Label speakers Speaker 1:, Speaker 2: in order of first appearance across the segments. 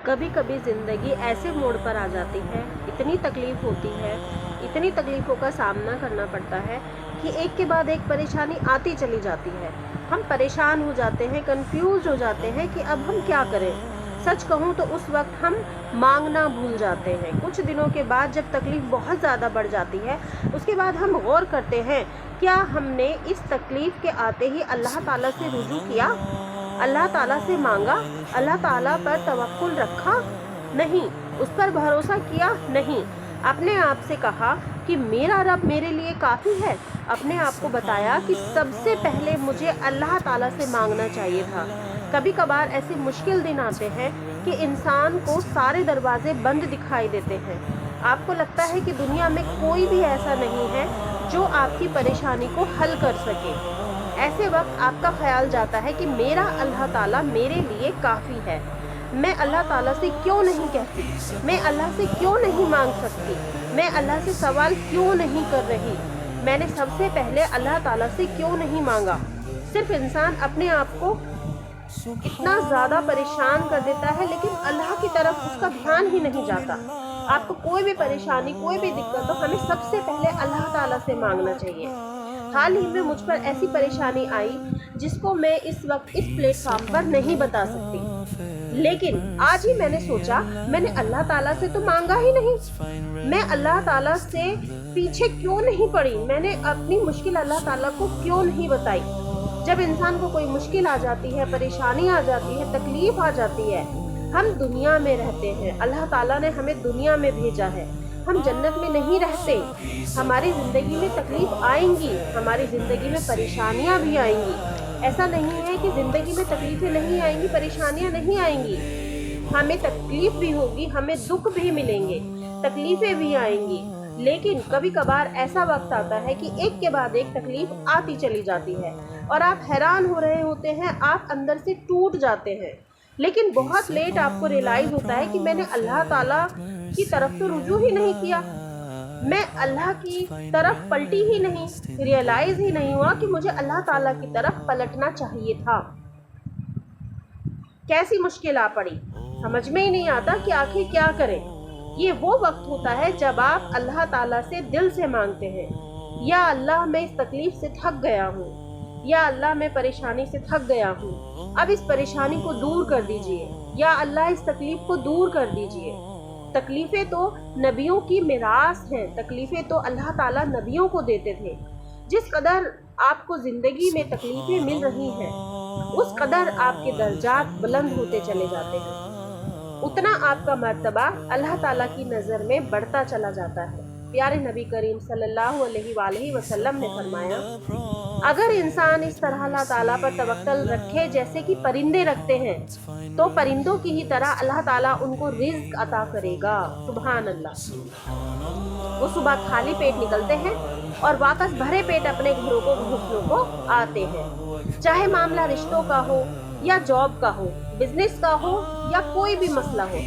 Speaker 1: کبھی کبھی زندگی ایسے موڑ پر آ جاتی ہے، اتنی تکلیف ہوتی ہے، اتنی تکلیفوں کا سامنا کرنا پڑتا ہے کہ ایک کے بعد ایک پریشانی آتی چلی جاتی ہے۔ ہم پریشان ہو جاتے ہیں، کنفیوز ہو جاتے ہیں کہ اب ہم کیا کریں۔ سچ کہوں تو اس وقت ہم مانگنا بھول جاتے ہیں۔ کچھ دنوں کے بعد جب تکلیف بہت زیادہ بڑھ جاتی ہے، اس کے بعد ہم غور کرتے ہیں، کیا ہم نے اس تکلیف کے آتے ہی اللہ تعالیٰ سے رجوع کیا؟ اللہ تعالیٰ سے مانگا؟ اللہ تعالیٰ پر توکل رکھا؟ نہیں۔ اس پر بھروسہ کیا؟ نہیں۔ اپنے آپ سے کہا کہ میرا رب میرے لیے کافی ہے۔ اپنے آپ کو بتایا کہ سب سے پہلے مجھے اللہ تعالیٰ سے مانگنا چاہیے تھا۔ کبھی کبھار ایسے مشکل دن آتے ہیں کہ انسان کو سارے دروازے بند دکھائی دیتے ہیں۔ آپ کو لگتا ہے کہ دنیا میں کوئی بھی ایسا نہیں ہے جو آپ کی پریشانی کو حل کر سکے۔ ایسے وقت آپ کا خیال جاتا ہے کہ میرا اللہ تعالیٰ میرے لیے کافی ہے۔ میں اللہ تعالیٰ سے کیوں نہیں کہتی؟ میں اللہ سے کیوں نہیں مانگ سکتی؟ میں اللہ سے سوال کیوں نہیں کر رہی؟ میں نے سب سے پہلے اللہ تعالیٰ سے کیوں نہیں مانگا؟ صرف انسان اپنے آپ کو اتنا زیادہ پریشان کر دیتا ہے، لیکن اللہ کی طرف اس کا دھیان ہی نہیں جاتا۔ آپ کو کوئی بھی پریشانی، کوئی بھی دقت ہو، ہمیں سب سے پہلے اللہ تعالیٰ سے مانگنا چاہیے۔ حال ہی میں مجھ پر ایسی پریشانی آئی جس کو میں اس وقت اس پلیٹ فارم پر نہیں بتا سکتی، لیکن آج ہی میں نے سوچا میں نے اللہ تعالیٰ سے تو مانگا ہی نہیں۔ میں اللہ تعالیٰ سے پیچھے کیوں نہیں پڑی؟ میں نے اپنی مشکل اللہ تعالیٰ کو کیوں نہیں بتائی؟ جب انسان کو کوئی مشکل آ جاتی ہے، پریشانی آ جاتی ہے، تکلیف آ جاتی ہے، ہم دنیا میں رہتے ہیں، اللہ تعالیٰ نے ہمیں دنیا میں بھیجا ہے، ہم جنت میں نہیں رہتے۔ ہماری زندگی میں تکلیف آئیں گی، ہماری زندگی میں پریشانیاں بھی آئیں گی۔ ایسا نہیں ہے کہ زندگی میں تکلیفیں نہیں آئیں گی، پریشانیاں نہیں آئیں گی۔ ہمیں تکلیف بھی ہوگی، ہمیں دکھ بھی ملیں گے، تکلیفیں بھی آئیں گی، لیکن کبھی کبھار ایسا وقت آتا ہے کہ ایک کے بعد ایک تکلیف آتی چلی جاتی ہے اور آپ حیران ہو رہے ہوتے ہیں، آپ اندر سے ٹوٹ جاتے ہیں، لیکن بہت لیٹ آپ کو ریئلائز ہوتا ہے کہ میں نے اللہ تعالیٰ کی طرف تو رجوع ہی نہیں کیا، میں اللہ کی طرف پلٹی ہی نہیں، ریئلائز ہی نہیں ہوا کہ مجھے اللہ تعالیٰ کی طرف پلٹنا چاہیے تھا۔ کیسی مشکل آ پڑی، سمجھ میں ہی نہیں آتا کہ آخر کیا کریں۔ یہ وہ وقت ہوتا ہے جب آپ اللہ تعالیٰ سے دل سے مانگتے ہیں، یا اللہ میں اس تکلیف سے تھک گیا ہوں، یا اللہ میں پریشانی سے تھک گیا ہوں، اب اس پریشانی کو دور کر دیجئے، یا اللہ اس تکلیف کو دور کر دیجئے۔ تکلیفیں تو نبیوں کی میراث ہیں، تکلیفیں تو اللہ تعالیٰ نبیوں کو دیتے تھے۔ جس قدر آپ کو زندگی میں تکلیفیں مل رہی ہیں، اس قدر آپ کے درجات بلند ہوتے چلے جاتے ہیں، اتنا آپ کا مرتبہ اللہ تعالیٰ کی نظر میں بڑھتا چلا جاتا ہے۔ پیارے نبی کریم صلی اللہ علیہ وآلہ وسلم نے فرمایا، اگر انسان اس طرح اللہ تعالیٰ پر توکل رکھے جیسے کہ پرندے رکھتے ہیں، تو پرندوں کی ہی طرح اللہ تعالیٰ ان کو رزق عطا کرے گا۔ سبحان اللہ۔ وہ صبح خالی پیٹ نکلتے ہیں اور واپس بھرے پیٹ اپنے گھروں کو آتے ہیں، چاہے معاملہ رشتوں کا ہو یا جاب کا ہو، بزنس کا ہو یا کوئی بھی مسئلہ ہو،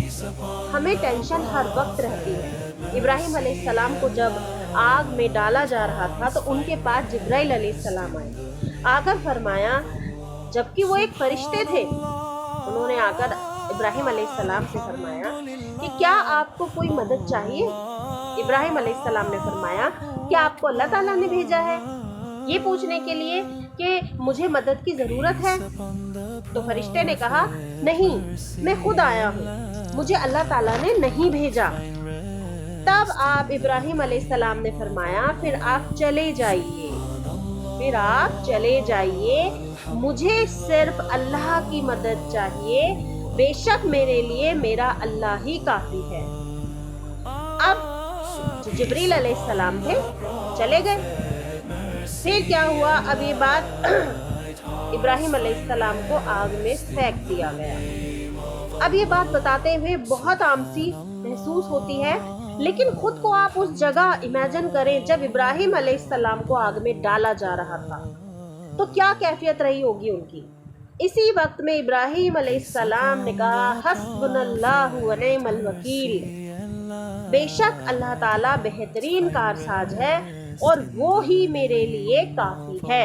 Speaker 1: ہمیں ٹینشن ہر وقت رہتی ہے۔ ابراہیم علیہ السلام کو جب آگ میں ڈالا جا رہا تھا تو ان کے پاس جبرائیل علیہ السلام آئے، آ کر فرمایا، جبکہ وہ ایک فرشتے تھے، انہوں نے آ کر ابراہیم علیہ السلام سے فرمایا کہ کیا آپ کو کوئی مدد چاہیے؟ ابراہیم علیہ السلام نے فرمایا، کیا آپ کو اللہ تعالیٰ نے بھیجا ہے یہ پوچھنے کے لیے کہ مجھے مدد کی ضرورت ہے؟ تو فرشتے نے کہا، نہیں، میں خود آیا ہوں، مجھے اللہ تعالیٰ نے نہیں بھیجا۔ تب آپ ابراہیم علیہ السلام نے فرمایا، پھر آپ چلے جائیے، مجھے صرف اللہ کی مدد چاہیے، بے شک میرے لیے میرا اللہ ہی کافی ہے۔ اب جو جبریل علیہ السلام تھے چلے گئے۔ پھر کیا ہوا؟ اب یہ بات ابراہیم علیہ السلام کو آگ میں پھینک دیا گیا۔ اب یہ بات بتاتے ہوئے بہت عام سی محسوس ہوتی ہے، لیکن خود کو آپ اس جگہ امیجن کریں جب ابراہیم علیہ السلام کو آگ میں ڈالا جا رہا تھا، تو کیا کیفیت رہی ہوگی ان کی۔ اسی وقت میں ابراہیم علیہ السلام نے کہا، حسبنا اللہ و نعم الوکیل، بے شک اللہ تعالیٰ بہترین کارساز ہے اور وہ ہی میرے لیے کافی ہے۔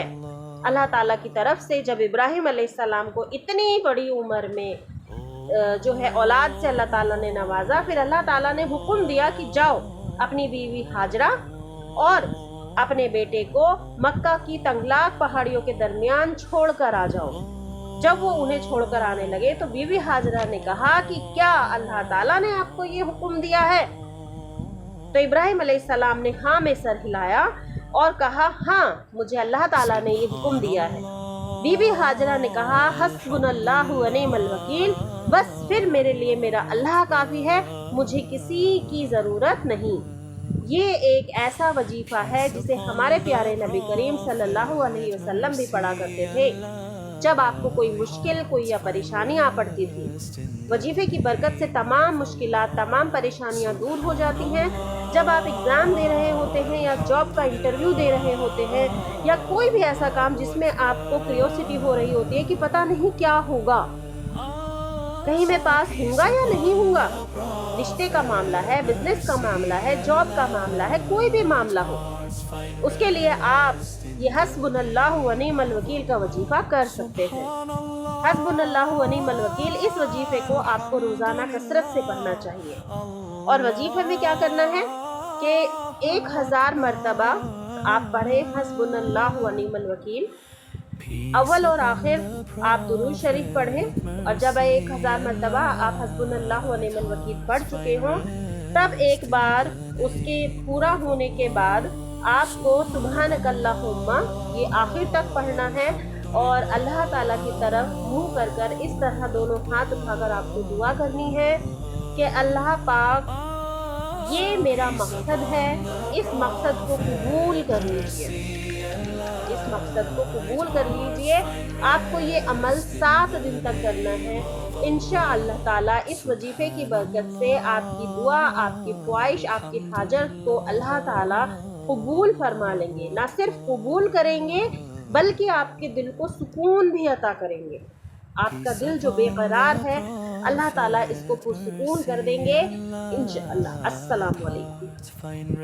Speaker 1: اللہ تعالیٰ کی طرف سے جب ابراہیم علیہ السلام کو اتنی بڑی عمر میں جو ہے اولاد سے اللہ تعالیٰ نے نوازا، پھر اللہ تعالیٰ نے حکم دیا کہ جاؤ اپنی بیوی ہاجرہ اور اپنے بیٹے کو مکہ کی تنگلاق پہاڑیوں کے درمیان چھوڑ کر آ جاؤ۔ جب وہ انہیں چھوڑ کر آنے لگے تو بیوی ہاجرہ نے کہا کہ کیا اللہ تعالیٰ نے آپ کو یہ حکم دیا ہے؟ تو ابراہیم علیہ السلام نے ہاں میں سر ہلایا اور کہا ہاں مجھے اللہ تعالیٰ نے یہ حکم دیا ہے۔ بی بی ہاجرہ نے کہا حسبنا اللہ و نعم الوکیل، بس پھر میرے لیے میرا اللہ کافی ہے، مجھے کسی کی ضرورت نہیں۔ یہ ایک ایسا وظیفہ ہے جسے ہمارے پیارے نبی کریم صلی اللہ علیہ وسلم بھی پڑھا کرتے تھے جب آپ کو کوئی مشکل کوئی یا پریشانی آ پڑتی تھی۔ وظیفے کی برکت سے تمام مشکلات تمام پریشانیاں دور ہو جاتی ہیں۔ جب آپ ایگزام دے رہے ہوتے ہیں یا جاب کا انٹرویو دے رہے ہوتے ہیں یا کوئی بھی ایسا کام جس میں آپ کو کیوریوسٹی ہو رہی ہوتی ہے کہ پتہ نہیں کیا ہوگا، کہیں میں پاس ہوں گا یا نہیں ہوں گا، رشتے کا معاملہ ہے، بزنس کا معاملہ ہے، جاب کا معاملہ ہے، کوئی بھی معاملہ ہو، اس کے لیے آپ یہ حسبنا اللہ و نعم الوکیل کا وظیفہ کر سکتے ہیں۔ حسبنا اللہ و نعم الوکیل، اس وظیفے کو آپ کو روزانہ کثرت سے پڑھنا چاہیے۔ اور وظیفے میں کیا کرنا ہے کہ 1000 مرتبہ آپ پڑھیں حسبنا اللہ و نعم الوکیل۔ اول اور آخر آپ درود شریف پڑھیں، اور جب 1000 مرتبہ آپ حسبنا اللہ و نعم الوکیل پڑھ چکے ہوں تب ایک بار اس کے پورا ہونے کے بعد آپ کو سبحانک اللہم یہ آخر تک پڑھنا ہے، اور اللہ تعالیٰ کی طرف منہ کر اس طرح دونوں ہاتھ اٹھا کر آپ کو دعا کرنی ہے کہ اللہ پاک یہ میرا مقصد ہے، اس مقصد کو قبول کر لیجیے، اس مقصد کو قبول کر لیجیے۔ آپ کو یہ عمل 7 دن تک کرنا ہے۔ انشاءاللہ تعالیٰ اس وظیفے کی برکت سے آپ کی دعا، آپ کی خواہش، آپ کی حاجت کو اللہ تعالیٰ قبول فرما لیں گے۔ نہ صرف قبول کریں گے بلکہ آپ کے دل کو سکون بھی عطا کریں گے۔ آپ کا دل جو بے قرار ہے اللہ تعالیٰ اس کو پرسکون کر دیں گے انشاءاللہ۔ السلام علیکم۔